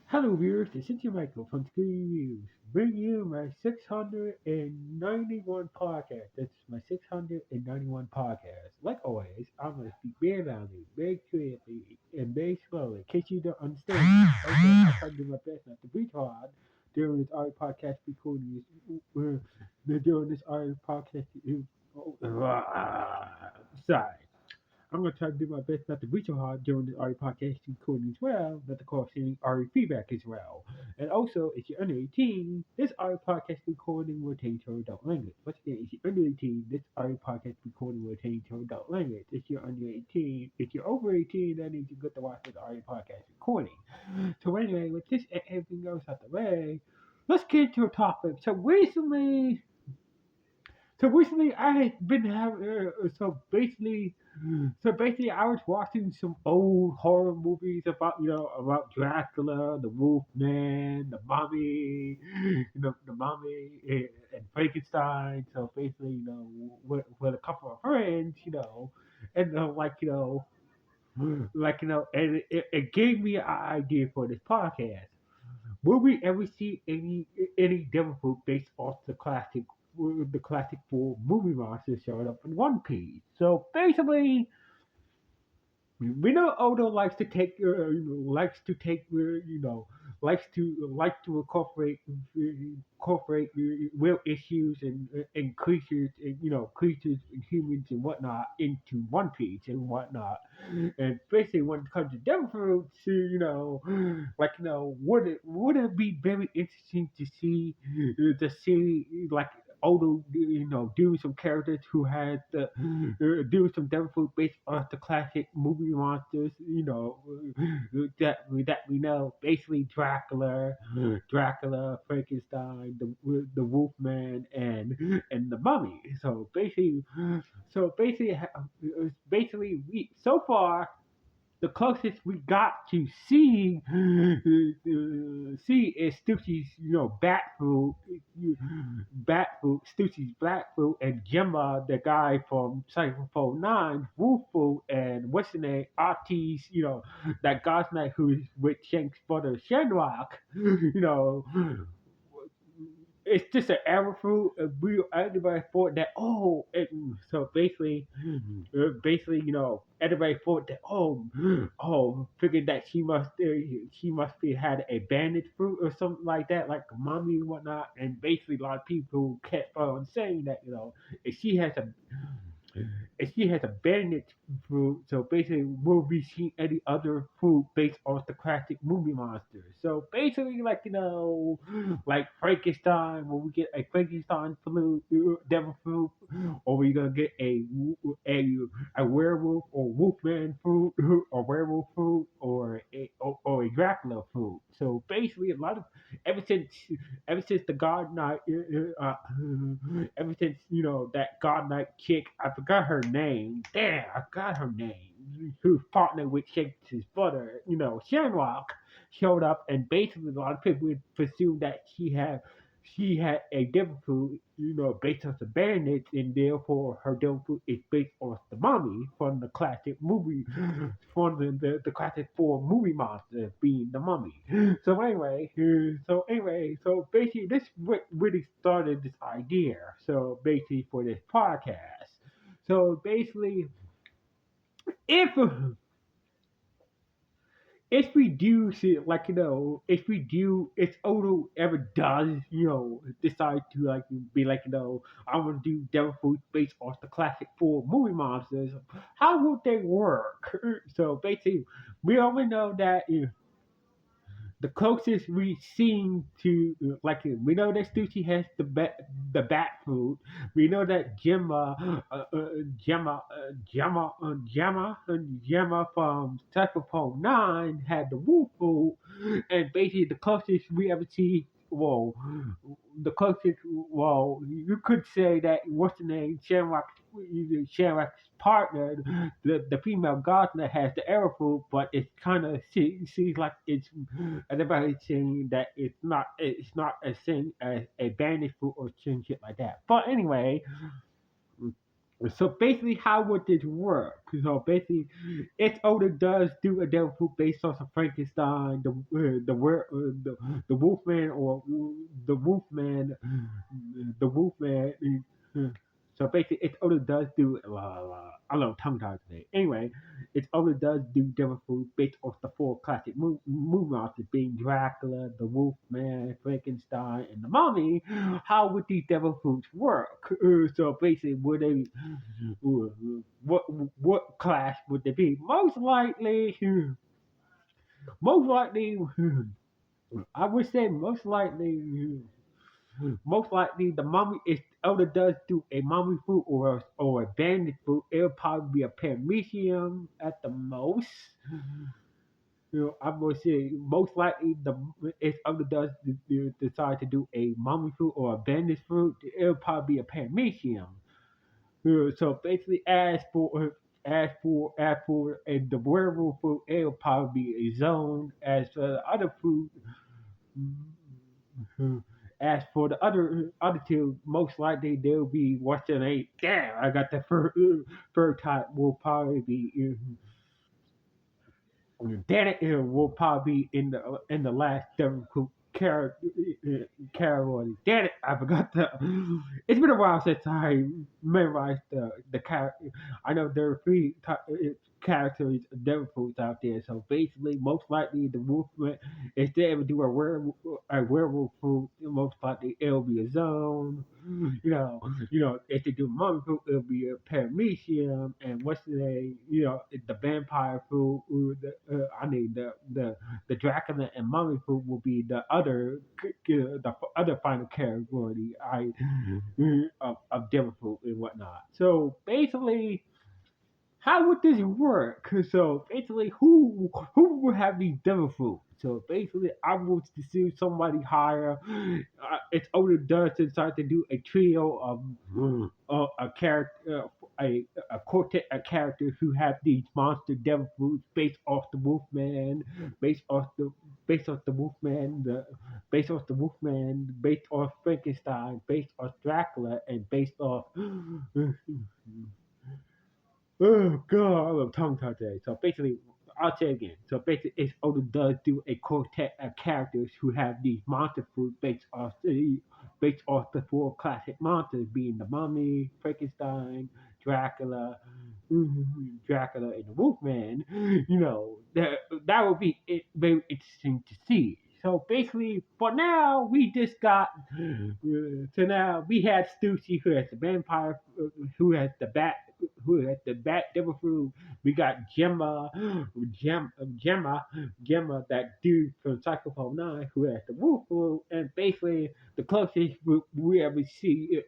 Hello viewers, this is your Michael from Screen Reviews, bringing you my 691 podcast. That's my 691 podcast. Like always, I'm going to speak very loudly, very clearly, and very slowly, in case you don't understand me. Okay, I try to do my best not to breathe hard during this audio podcast recording. During this audio podcast, sorry. I'm going to try to do my best not to breach so hard during the audio podcast recording as well, not to cause any audio feedback as well. And also, if you're under 18, this audio podcast recording will contain to adult language. Once again, if you're under 18, this audio podcast recording will contain to adult language. If you're under 18, if you're over 18, that means you get to watch this audio podcast recording. So anyway, with this and everything else out the way, let's get into a topic. So recently, I had been having. So basically, I was watching some old horror movies about Dracula, the Wolfman, the Mummy, the Mummy and Frankenstein. So basically, with a couple of friends, and and it gave me an idea for this podcast. Will we ever see any devil fruit based off the classic four movie monsters showing up in One Piece? So basically, we know Odo likes to incorporate real issues and creatures and humans and whatnot into One Piece and whatnot. And basically, when it comes to devil fruits, would it be very interesting to see like Odo, doing some characters who had doing some devil fruit based on the classic movie monsters, that we know, basically Dracula, Frankenstein, the Wolfman, and the Mummy. So basically, we so far the closest we got to see is Stussy's, Stussy's Blackfoot, and Gemma, the guy from Cycle 9, Wolffoot, and what's the name, Artie's, that God's Knight who's with Shank's brother Shenrock, it's just an arrow fruit. Everybody thought that, so basically, everybody thought that, figured that she must be had a banded fruit or something like that, like a mommy and whatnot. And basically, a lot of people kept on saying that, if she has a if she has a bandit fruit, so basically we'll be seeing any other fruit based off the classic movie monsters. So basically, like Frankenstein, will we get a Frankenstein fruit, devil fruit, or we gonna get a a werewolf or wolfman fruit, or werewolf fruit, or a Dracula fruit. So basically, a lot of ever since ever since the God Knight, ever since that God Knight chick, I forgot her name. Damn, I forgot her name. Who's partnered with Shakespeare's brother, Shamrock, showed up, and basically a lot of people would presume that she had a devil fruit, based on the bandits, and therefore her devil fruit is based on the mummy from the classic movie, from the classic four movie monster being the mummy. So basically, this what really started this idea. So basically, for this podcast. So basically, if if we do see, if Odo ever does, decide to be like, I want to do Devil Fruit based off the classic four movie monsters, how would they work? So basically, we already know that the closest we've seen to, we know that Stussy has the bat food. We know that Gemma from Saxophone 9 had the wolf food, and basically the closest we ever see. Well, you could say that what's the name, Shamrock's partner, the female gardener, has the arrow food, but it's kind of seems like it's everybody's saying that it's not a thing as a bandit food or some shit like that. But anyway, So basically, how would this work? So basically, its owner does do a devil fruit based on some Frankenstein, the Wolfman, or the Wolfman, the Wolfman. So basically, its owner does do. I don't know, tongue tied today. Anyway, its owner does do devil fruit based off the four classic movie monsters, being Dracula, the Wolfman, Frankenstein, and the Mummy. How would these devil fruits work? So basically, would they what what class would they be? Most likely, I would say most likely the mummy if Elder does do a mummy food or a bandit food, it'll probably be a paramecium at the most. I'm gonna say most likely the if Elder does decide to do a mummy fruit or a bandit fruit, it'll probably be a paramecium. So basically, as for the werewolf food, it'll probably be a zone. As for the other food, as for the other two, most likely they'll be watching a. Damn, I got the third type will probably be. Danica will probably be in the last Devil Cook category. Damn it, I forgot the. It's been a while since I memorized the character. I know there are characters of Devil Foods out there, so basically, most likely the Wolfman, if they ever do a werewolf food, most likely it'll be a zone. If they do mummy food, it'll be a paramecium, and what's the name? The vampire food. I mean the Dracula and mummy food will be the other final category of devil food and whatnot. So basically, how would this work? So basically, who will have these devil fruit? So basically, I would see somebody hire. It's older does decide to do a trio of a character, a quartet of characters who have these monster devil fruits based off the Wolfman, based off the based off the Wolfman, based off Frankenstein, based off Dracula, and based off oh god, I'm tongue tied today. So basically, I'll say again. So basically, it's Oda does do a quartet of characters who have these monster fruit based off the four classic monsters, being the Mummy, Frankenstein, Dracula, Dracula, and the Wolfman. That would be very interesting to see. So basically, for now, we just got. So now we had Stussy, who has the vampire, who has the bat, who has the bat devil fruit. We got Gemma, that dude from Psycho 9, who has the wolf fruit, and basically the closest we ever see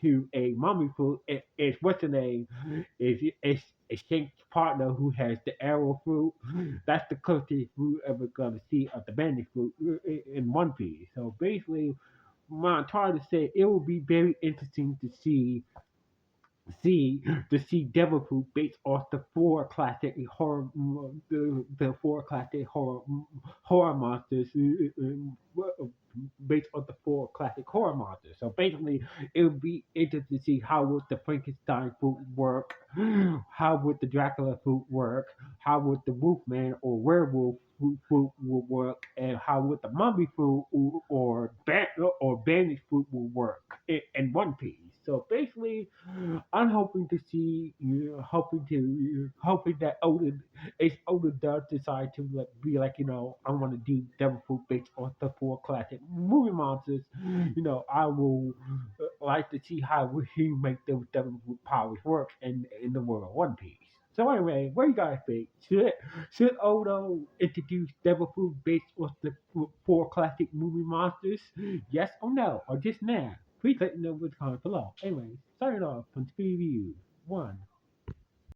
to a mummy fruit is what's the name? Is a Shank's partner who has the arrow fruit. That's the closest we ever gonna see of the bandit fruit in One Piece. So basically, what I'm trying to say, it will be very interesting to see Devil Fruit based off the four classic the four classic horror monsters based on the four classic horror monsters. So basically, it would be interesting to see how would the Frankenstein food work, how would the Dracula food work, how would the Wolfman or werewolf food will work, and how would the mummy food or bandit food will work in One Piece. So basically, I'm hoping to see, hoping that Oda does decide to be like, I want to do Devil Fruit based on the four classic movie monsters. I will like to see how he make those Devil Fruit powers work in the world of One Piece. So anyway, what do you guys think? Should Oda introduce Devil Fruit based on the four classic movie monsters? Yes or no? Or just now? Please let me know in the comments below. Anyway, signing off from Speed Review. One.